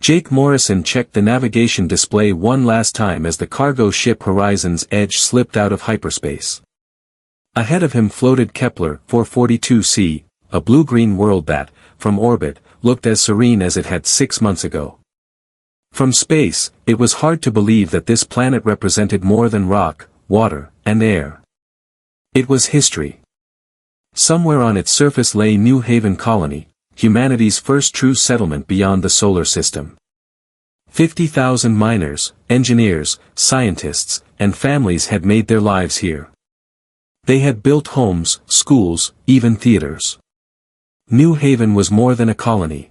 Jake Morrison checked the navigation display one last time as the cargo ship Horizon's Edge slipped out of hyperspace. Ahead of him floated Kepler 442c, a blue-green world that, from orbit, looked as serene as it had 6 months ago. From space, it was hard to believe that this planet represented more than rock, water, and air. It was history. Somewhere on its surface lay New Haven Colony, humanity's first true settlement beyond the solar system. 50,000 miners, engineers, scientists, and families had made their lives here. They had built homes, schools, even theaters. New Haven was more than a colony.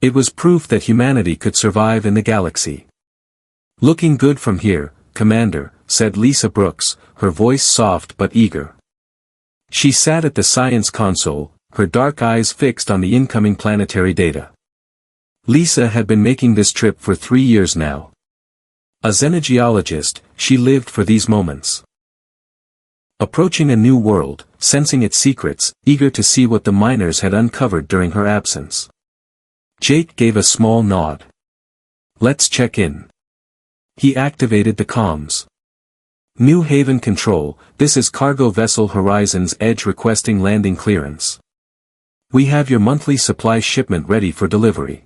It was proof that humanity could survive in the galaxy. "Looking good from here, Commander," said Lisa Brooks, her voice soft but eager. She sat at the science console, her dark eyes fixed on the incoming planetary data. Lisa had been making this trip for 3 years now. As a xenogeologist, she lived for these moments. Approaching a new world, sensing its secrets, eager to see what the miners had uncovered during her absence. Jake gave a small nod. "Let's check in." He activated the comms. "New Haven Control, this is cargo vessel Horizon's Edge requesting landing clearance. We have your monthly supply shipment ready for delivery."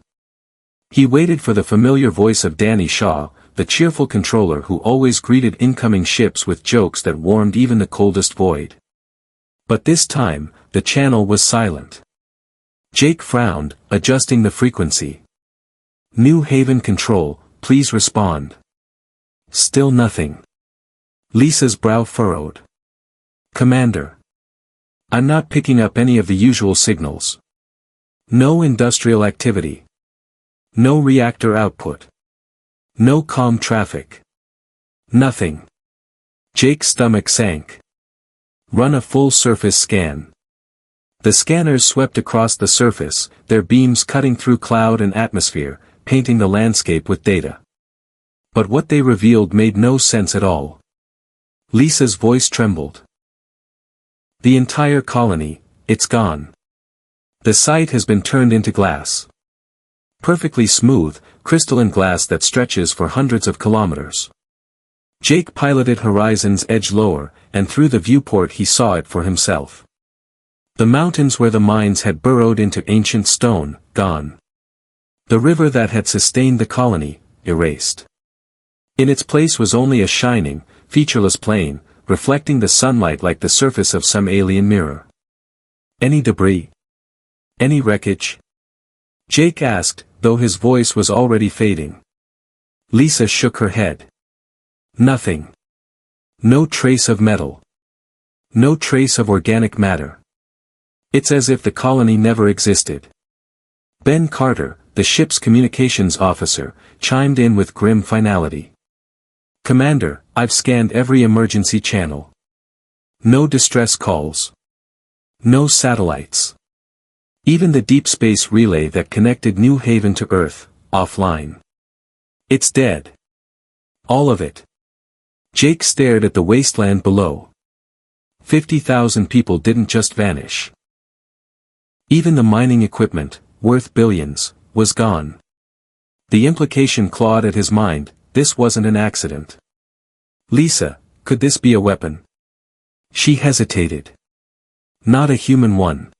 He waited for the familiar voice of Danny Shaw, the cheerful controller who always greeted incoming ships with jokes that warmed even the coldest void. But this time, the channel was silent. Jake frowned, adjusting the frequency. "New Haven Control, please respond." Still nothing. Lisa's brow furrowed. "Commander. I'm not picking up any of the usual signals. No industrial activity. No reactor output. No comm traffic. Nothing." Jake's stomach sank. "Run a full surface scan." The scanners swept across the surface, their beams cutting through cloud and atmosphere, painting the landscape with data. But what they revealed made no sense at all. Lisa's voice trembled. "The entire colony, it's gone. The site has been turned into glass. Perfectly smooth, crystalline glass that stretches for hundreds of kilometers." Jake piloted Horizon's Edge lower, and through the viewport he saw it for himself. The mountains where the mines had burrowed into ancient stone, gone. The river that had sustained the colony, erased. In its place was only a shining, featureless plain, reflecting the sunlight like the surface of some alien mirror. "Any debris? Any wreckage?" Jake asked, though his voice was already fading. Lisa shook her head. "Nothing. No trace of metal. No trace of organic matter. It's as if the colony never existed." Ben Carter, the ship's communications officer, chimed in with grim finality. "Commander, I've scanned every emergency channel. No distress calls. No satellites. Even the deep space relay that connected New Haven to Earth, offline. It's dead. All of it." Jake stared at the wasteland below. 50,000 people didn't just vanish. Even the mining equipment, worth billions, was gone. The implication clawed at his mind, this wasn't an accident. "Lisa, could this be a weapon?" She hesitated. "Not a human one.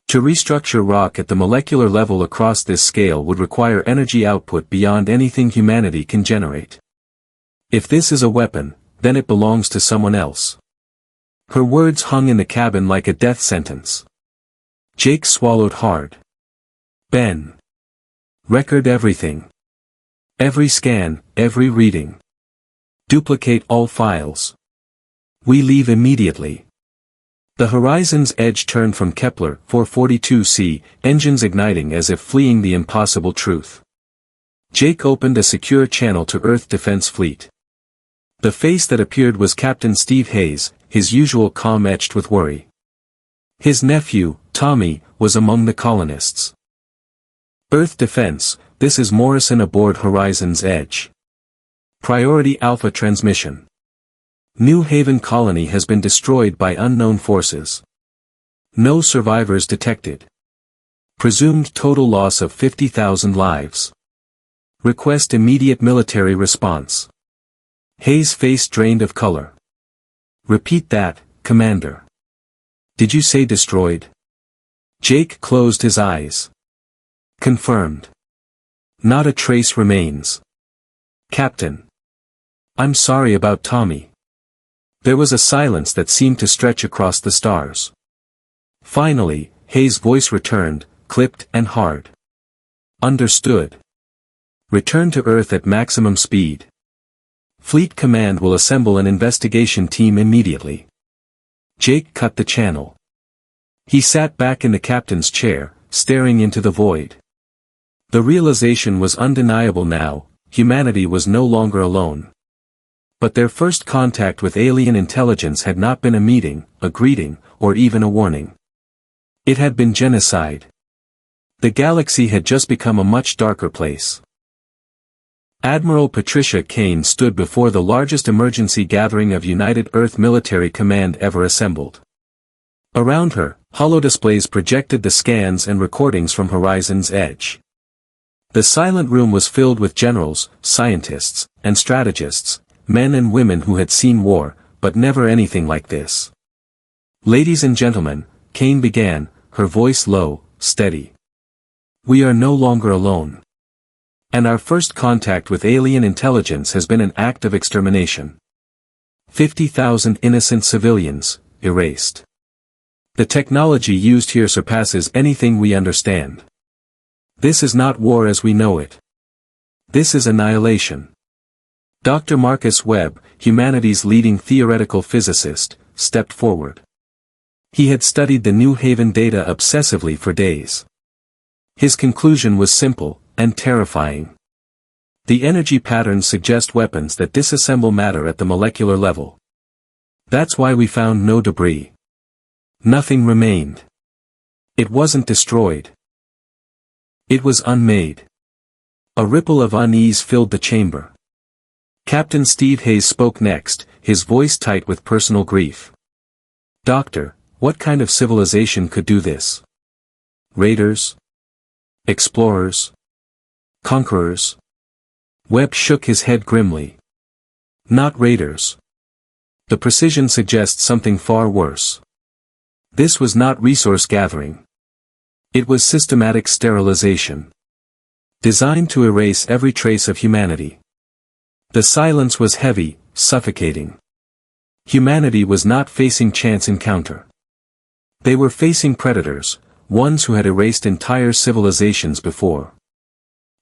To restructure rock at the molecular level across this scale would require energy output beyond anything humanity can generate. If this is a weapon, then it belongs to someone else." Her words hung in the cabin like a death sentence. Jake swallowed hard. "Ben. Record everything. Every scan, every reading. Duplicate all files. We leave immediately." The Horizon's Edge turned from Kepler 442c, engines igniting as if fleeing the impossible truth. Jake opened a secure channel to Earth Defense Fleet. The face that appeared was Captain Steve Hayes, his usual calm etched with worry. His nephew, Tommy, was among the colonists. "Earth Defense, this is Morrison aboard Horizon's Edge. Priority Alpha transmission. New Haven Colony has been destroyed by unknown forces. No survivors detected. Presumed total loss of 50,000 lives. Request immediate military response. Hayes' face drained of color. Repeat that, Commander. Did you say destroyed? Jake closed his eyes. Confirmed. Not a trace remains. Captain. I'm sorry about Tommy. There was a silence that seemed to stretch across the stars. Finally, Hayes' voice returned, clipped and hard. Understood. Return to Earth at maximum speed. Fleet Command will assemble an investigation team immediately. Jake cut the channel. He sat back in the captain's chair, staring into the void. The realization was undeniable now, humanity was no longer alone. But their first contact with alien intelligence had not been a meeting, a greeting, or even a warning. It had been genocide. The galaxy had just become a much darker place. Admiral Patricia Kane stood before the largest emergency gathering of United Earth Military Command ever assembled. Around her, holodisplays projected the scans and recordings from Horizon's edge. The silent room was filled with generals, scientists, and strategists, men and women who had seen war, but never anything like this. Ladies and gentlemen, Kane began, her voice low, steady. We are no longer alone. And our first contact with alien intelligence has been an act of extermination. 50,000 innocent civilians, erased. The technology used here surpasses anything we understand. This is not war as we know it. This is annihilation. Dr. Marcus Webb, humanity's leading theoretical physicist, stepped forward. He had studied the New Haven data obsessively for days. His conclusion was simple, and terrifying. The energy patterns suggest weapons that disassemble matter at the molecular level. That's why we found no debris. Nothing remained. It wasn't destroyed. It was unmade. A ripple of unease filled the chamber. Captain Steve Hayes spoke next, his voice tight with personal grief. Doctor, what kind of civilization could do this? Raiders? Explorers? Conquerors? Webb shook his head grimly. Not raiders. The precision suggests something far worse. This was not resource gathering. It was systematic sterilization. Designed to erase every trace of humanity. The silence was heavy, suffocating. Humanity was not facing chance encounter. They were facing predators, ones who had erased entire civilizations before.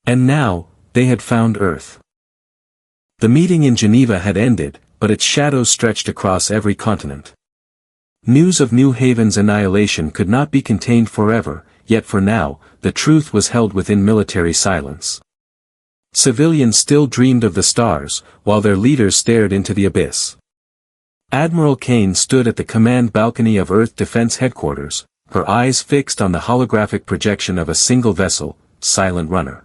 And now, they had found Earth. The meeting in Geneva had ended, but its shadows stretched across every continent. News of New Haven's annihilation could not be contained forever, yet for now, the truth was held within military silence. Civilians still dreamed of the stars, while their leaders stared into the abyss. Admiral Kane stood at the command balcony of Earth Defense Headquarters, her eyes fixed on the holographic projection of a single vessel, Silent Runner.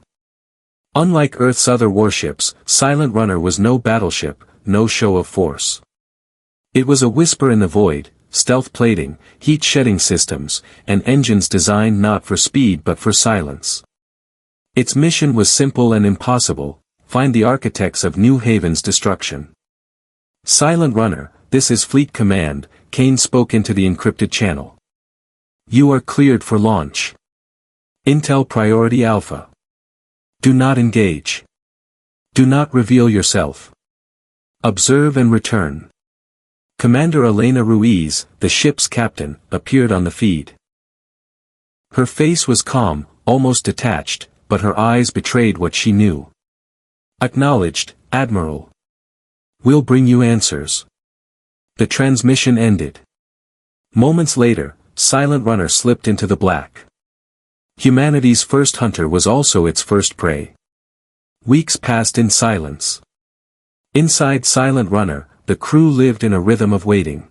Unlike Earth's other warships, Silent Runner was no battleship, no show of force. It was a whisper in the void, stealth plating, heat-shedding systems, and engines designed not for speed but for silence. Its mission was simple and impossible: find the architects of New Haven's destruction. Silent Runner, this is Fleet Command, Kane spoke into the encrypted channel. You are cleared for launch. Intel Priority Alpha. Do not engage. Do not reveal yourself. Observe and return. Commander Elena Ruiz, the ship's captain, appeared on the feed. Her face was calm, almost detached, but her eyes betrayed what she knew. Acknowledged, Admiral. We'll bring you answers. The transmission ended. Moments later, Silent Runner slipped into the black. Humanity's first hunter was also its first prey. Weeks passed in silence. Inside Silent Runner, the crew lived in a rhythm of waiting.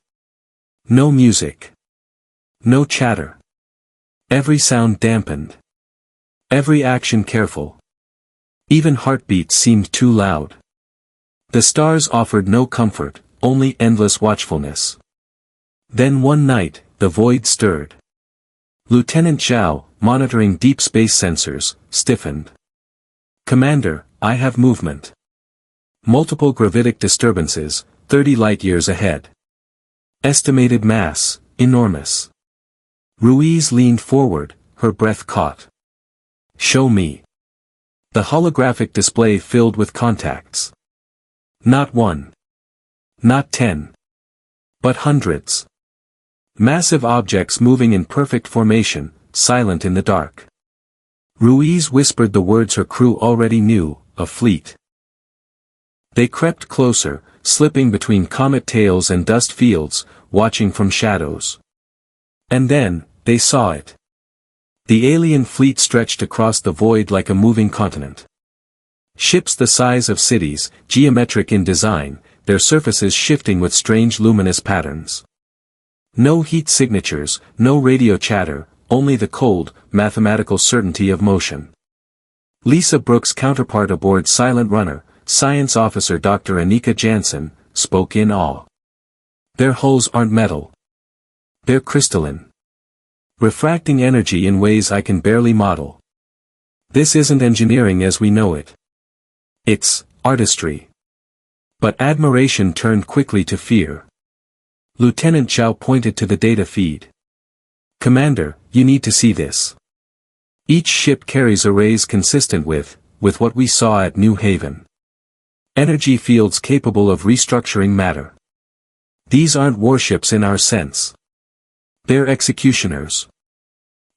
No music. No chatter. Every sound dampened. Every action careful. Even heartbeats seemed too loud. The stars offered no comfort, only endless watchfulness. Then one night, the void stirred. Lieutenant Zhao, monitoring deep space sensors, stiffened. Commander, I have movement. Multiple gravitic disturbances, 30 light-years ahead. Estimated mass, enormous. Ruiz leaned forward, her breath caught. Show me. The holographic display filled with contacts. Not one. Not 10. But hundreds. Massive objects moving in perfect formation, silent in the dark. Ruiz whispered the words her crew already knew, a fleet. They crept closer, slipping between comet tails and dust fields, watching from shadows. And then, they saw it. The alien fleet stretched across the void like a moving continent. Ships the size of cities, geometric in design, their surfaces shifting with strange luminous patterns. No heat signatures, no radio chatter, only the cold, mathematical certainty of motion. Lisa Brooks' counterpart aboard Silent Runner, Science Officer Dr. Anika Jansen, spoke in awe. Their hulls aren't metal. They're crystalline. Refracting energy in ways I can barely model. This isn't engineering as we know it. It's artistry. But admiration turned quickly to fear. Lieutenant Chow pointed to the data feed. Commander, you need to see this. Each ship carries arrays consistent with what we saw at New Haven. Energy fields capable of restructuring matter. These aren't warships in our sense. They're executioners.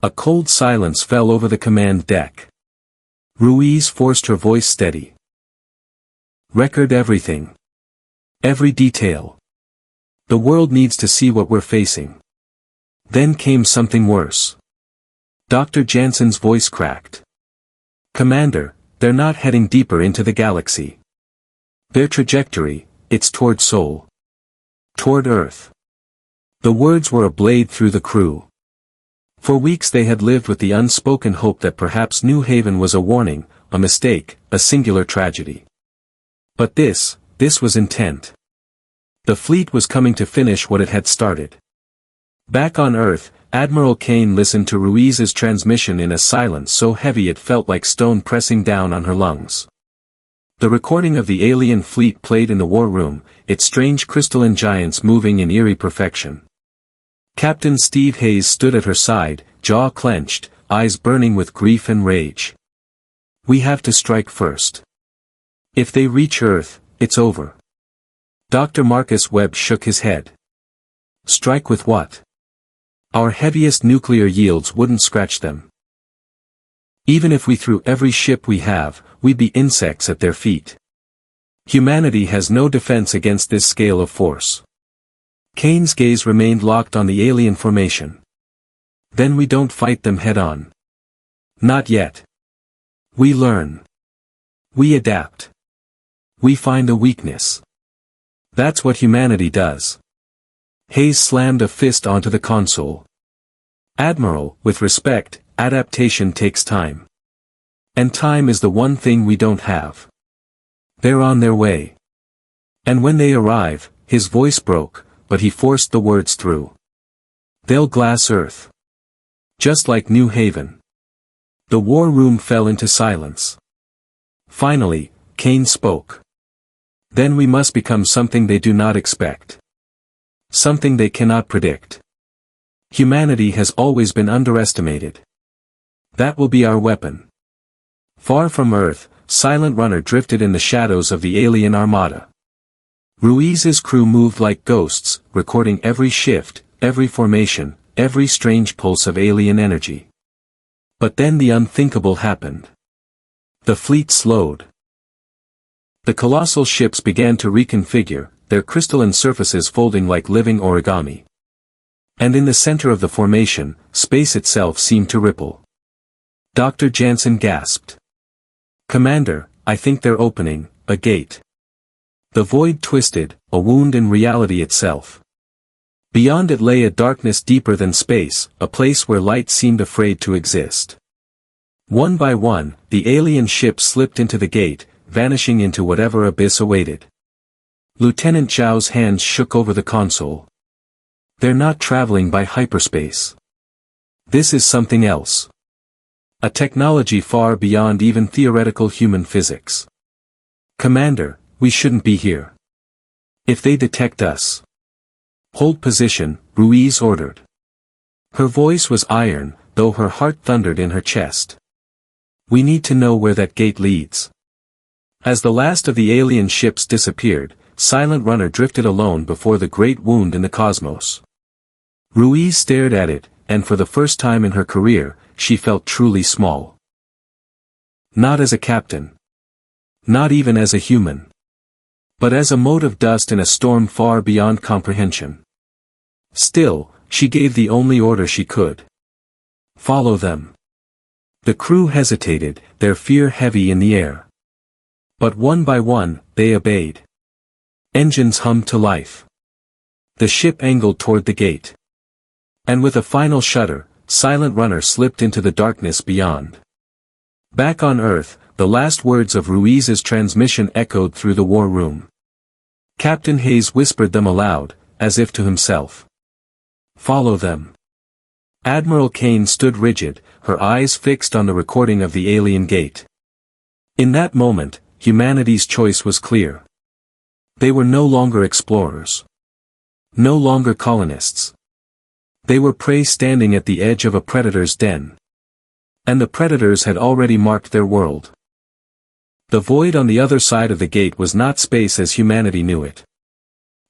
A cold silence fell over the command deck. Ruiz forced her voice steady. Record everything. Every detail. The world needs to see what we're facing. Then came something worse. Dr. Jansen's voice cracked. Commander, they're not heading deeper into the galaxy. Their trajectory, it's toward Sol. Toward Earth. The words were a blade through the crew. For weeks they had lived with the unspoken hope that perhaps New Haven was a warning, a mistake, a singular tragedy. But this was intent. The fleet was coming to finish what it had started. Back on Earth, Admiral Kane listened to Ruiz's transmission in a silence so heavy it felt like stone pressing down on her lungs. The recording of the alien fleet played in the war room, its strange crystalline giants moving in eerie perfection. Captain Steve Hayes stood at her side, jaw clenched, eyes burning with grief and rage. We have to strike first. If they reach Earth, it's over. Dr. Marcus Webb shook his head. Strike with what? Our heaviest nuclear yields wouldn't scratch them. Even if we threw every ship we have, we'd be insects at their feet. Humanity has no defense against this scale of force. Kane's gaze remained locked on the alien formation. Then we don't fight them head-on. Not yet. We learn. We adapt. We find a weakness. That's what humanity does. Hayes slammed a fist onto the console. Admiral, with respect, adaptation takes time. And time is the one thing we don't have. They're on their way. And when they arrive, his voice broke, but he forced the words through. They'll glass Earth. Just like New Haven. The war room fell into silence. Finally, Kane spoke. Then we must become something they do not expect. Something they cannot predict. Humanity has always been underestimated. That will be our weapon. Far from Earth, Silent Runner drifted in the shadows of the alien armada. Ruiz's crew moved like ghosts, recording every shift, every formation, every strange pulse of alien energy. But then the unthinkable happened. The fleet slowed. The colossal ships began to reconfigure, their crystalline surfaces folding like living origami. And in the center of the formation, space itself seemed to ripple. Dr. Jansen gasped. Commander, I think they're opening a gate. The void twisted, a wound in reality itself. Beyond it lay a darkness deeper than space, a place where light seemed afraid to exist. One by one, the alien ships slipped into the gate, vanishing into whatever abyss awaited. Lieutenant Zhao's hands shook over the console. They're not traveling by hyperspace. This is something else. A technology far beyond even theoretical human physics. Commander, we shouldn't be here. If they detect us. Hold position, Ruiz ordered. Her voice was iron, though her heart thundered in her chest. We need to know where that gate leads. As the last of the alien ships disappeared, Silent Runner drifted alone before the great wound in the cosmos. Ruiz stared at it, and for the first time in her career, she felt truly small. Not as a captain. Not even as a human. But as a mote of dust in a storm far beyond comprehension. Still, she gave the only order she could. Follow them. The crew hesitated, their fear heavy in the air. But one by one, they obeyed. Engines hummed to life. The ship angled toward the gate. And with a final shudder, Silent Runner slipped into the darkness beyond. Back on Earth, the last words of Ruiz's transmission echoed through the war room. Captain Hayes whispered them aloud, as if to himself. Follow them. Admiral Kane stood rigid, her eyes fixed on the recording of the alien gate. In that moment, humanity's choice was clear. They were no longer explorers. No longer colonists. They were prey standing at the edge of a predator's den. And the predators had already marked their world. The void on the other side of the gate was not space as humanity knew it.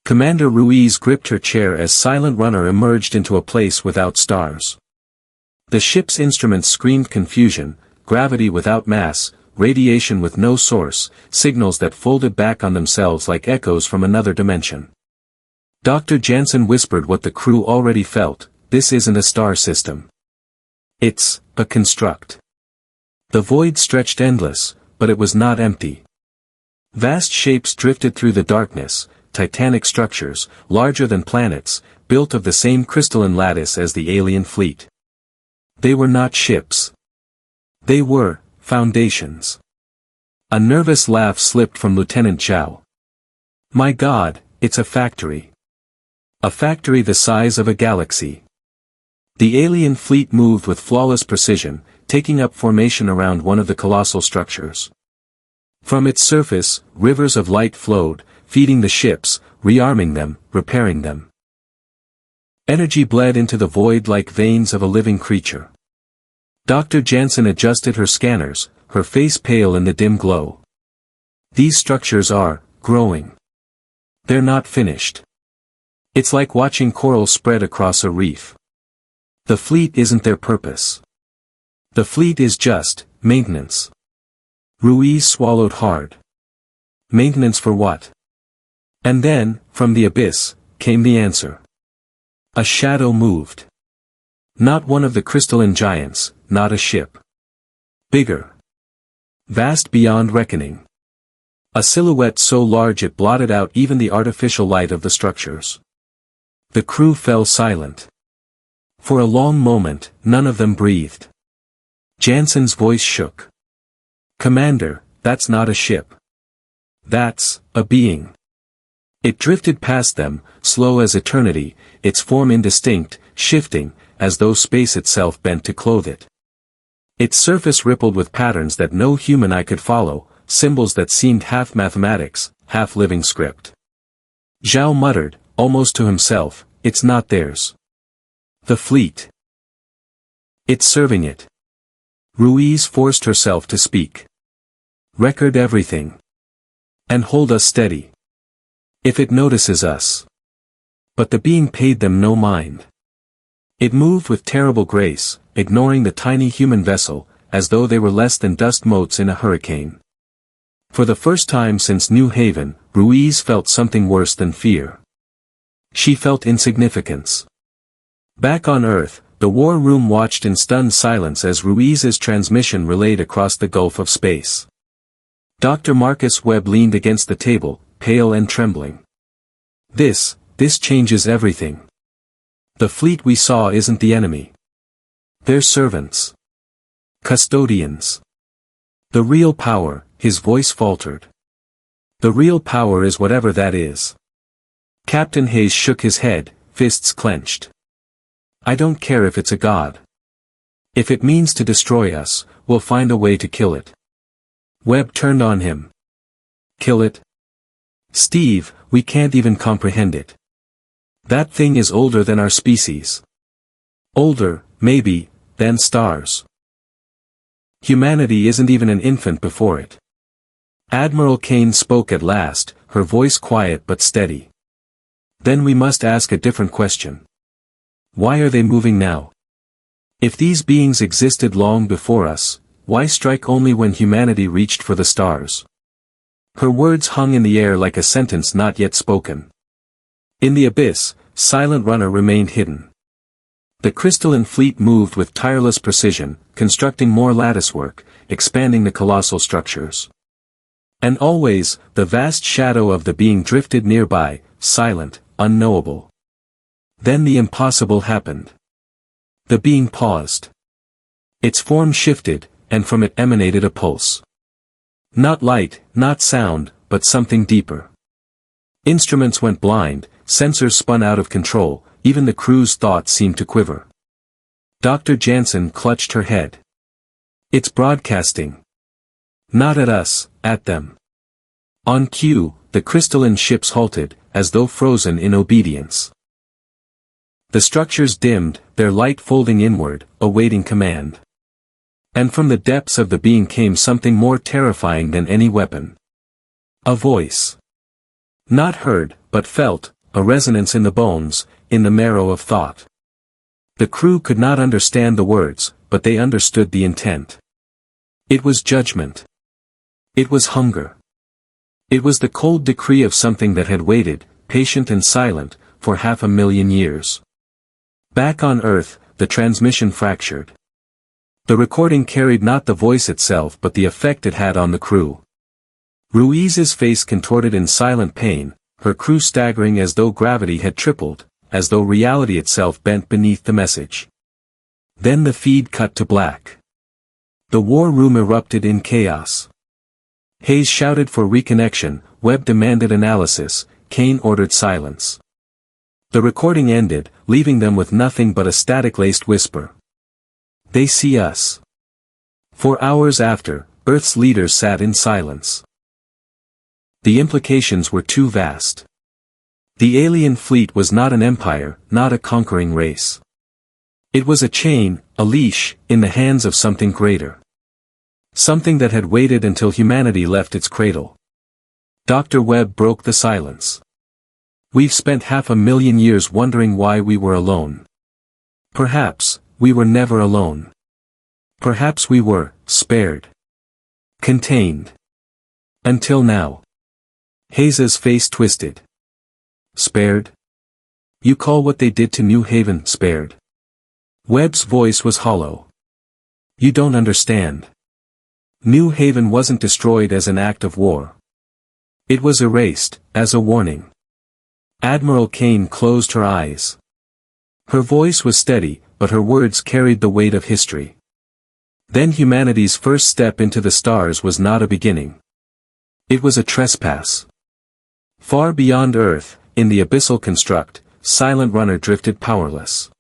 Commander Ruiz gripped her chair as Silent Runner emerged into a place without stars. The ship's instruments screamed confusion, gravity without mass, radiation with no source, signals that folded back on themselves like echoes from another dimension. Dr. Jansen whispered what the crew already felt, this isn't a star system. It's a construct. The void stretched endless, but it was not empty. Vast shapes drifted through the darkness, titanic structures, larger than planets, built of the same crystalline lattice as the alien fleet. They were not ships. They were foundations. A nervous laugh slipped from Lieutenant Zhao. My God, it's a factory. A factory the size of a galaxy. The alien fleet moved with flawless precision, taking up formation around one of the colossal structures. From its surface, rivers of light flowed, feeding the ships, rearming them, repairing them. Energy bled into the void like veins of a living creature. Dr. Jansen adjusted her scanners, her face pale in the dim glow. These structures are growing. They're not finished. It's like watching coral spread across a reef. The fleet isn't their purpose. The fleet is just maintenance. Ruiz swallowed hard. Maintenance for what? And then, from the abyss, came the answer. A shadow moved. Not one of the crystalline giants, not a ship. Bigger. Vast beyond reckoning. A silhouette so large it blotted out even the artificial light of the structures. The crew fell silent. For a long moment, none of them breathed. Jansen's voice shook. Commander, that's not a ship. That's a being. It drifted past them, slow as eternity, its form indistinct, shifting, as though space itself bent to clothe it. Its surface rippled with patterns that no human eye could follow, symbols that seemed half mathematics, half living script. Zhao muttered, almost to himself, it's not theirs. The fleet. It's serving it. Ruiz forced herself to speak. Record everything. And hold us steady. If it notices us. But the being paid them no mind. It moved with terrible grace, ignoring the tiny human vessel, as though they were less than dust motes in a hurricane. For the first time since New Haven, Ruiz felt something worse than fear. She felt insignificance. Back on Earth, the war room watched in stunned silence as Ruiz's transmission relayed across the gulf of space. Dr. Marcus Webb leaned against the table, pale and trembling. This changes everything. The fleet we saw isn't the enemy. They're servants. Custodians. The real power, his voice faltered. The real power is whatever that is. Captain Hayes shook his head, fists clenched. I don't care if it's a god. If it means to destroy us, we'll find a way to kill it. Webb turned on him. Kill it? Steve, we can't even comprehend it. That thing is older than our species. Older, maybe, than stars. Humanity isn't even an infant before it. Admiral Kane spoke at last, her voice quiet but steady. Then we must ask a different question. Why are they moving now? If these beings existed long before us, why strike only when humanity reached for the stars? Her words hung in the air like a sentence not yet spoken. In the abyss, Silent Runner remained hidden. The crystalline fleet moved with tireless precision, constructing more latticework, expanding the colossal structures. And always, the vast shadow of the being drifted nearby, silent, unknowable. Then the impossible happened. The being paused. Its form shifted, and from it emanated a pulse. Not light, not sound, but something deeper. Instruments went blind, sensors spun out of control, even the crew's thoughts seemed to quiver. Dr. Jansen clutched her head. It's broadcasting. Not at us, at them. On cue, the crystalline ships halted, as though frozen in obedience. The structures dimmed, their light folding inward, awaiting command. And from the depths of the being came something more terrifying than any weapon. A voice. Not heard, but felt, a resonance in the bones, in the marrow of thought. The crew could not understand the words, but they understood the intent. It was judgment. It was hunger. It was the cold decree of something that had waited, patient and silent, for 500,000 years. Back on Earth, the transmission fractured. The recording carried not the voice itself but the effect it had on the crew. Ruiz's face contorted in silent pain, her crew staggering as though gravity had tripled, as though reality itself bent beneath the message. Then the feed cut to black. The war room erupted in chaos. Hayes shouted for reconnection, Webb demanded analysis, Kane ordered silence. The recording ended, leaving them with nothing but a static-laced whisper. They see us. For hours after, Earth's leaders sat in silence. The implications were too vast. The alien fleet was not an empire, not a conquering race. It was a chain, a leash, in the hands of something greater. Something that had waited until humanity left its cradle. Dr. Webb broke the silence. We've spent 500,000 years wondering why we were alone. Perhaps, we were never alone. Perhaps we were, spared. Contained. Until now. Hayes's face twisted. Spared? You call what they did to New Haven spared? Webb's voice was hollow. You don't understand. New Haven wasn't destroyed as an act of war. It was erased, as a warning. Admiral Kane closed her eyes. Her voice was steady, but her words carried the weight of history. Then humanity's first step into the stars was not a beginning. It was a trespass. Far beyond Earth, in the abyssal construct, Silent Runner drifted powerless.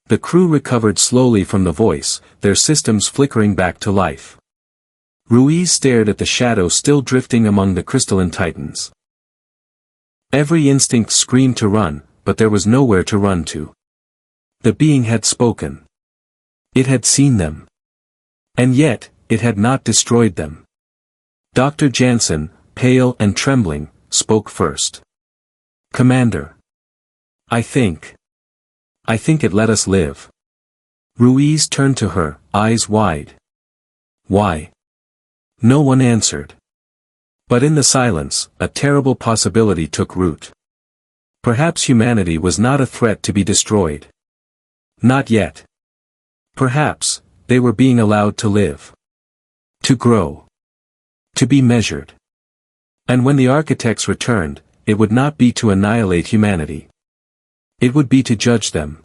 The crew recovered slowly from the voice, their systems flickering back to life. Ruiz stared at the shadow still drifting among the crystalline titans. Every instinct screamed to run, but there was nowhere to run to. The being had spoken. It had seen them. And yet, it had not destroyed them. Dr. Jansen, pale and trembling, spoke first. Commander. I think it let us live. Ruiz turned to her, eyes wide. Why? No one answered. But in the silence, a terrible possibility took root. Perhaps humanity was not a threat to be destroyed. Not yet. Perhaps, they were being allowed to live. To grow. To be measured. And when the architects returned, it would not be to annihilate humanity. It would be to judge them.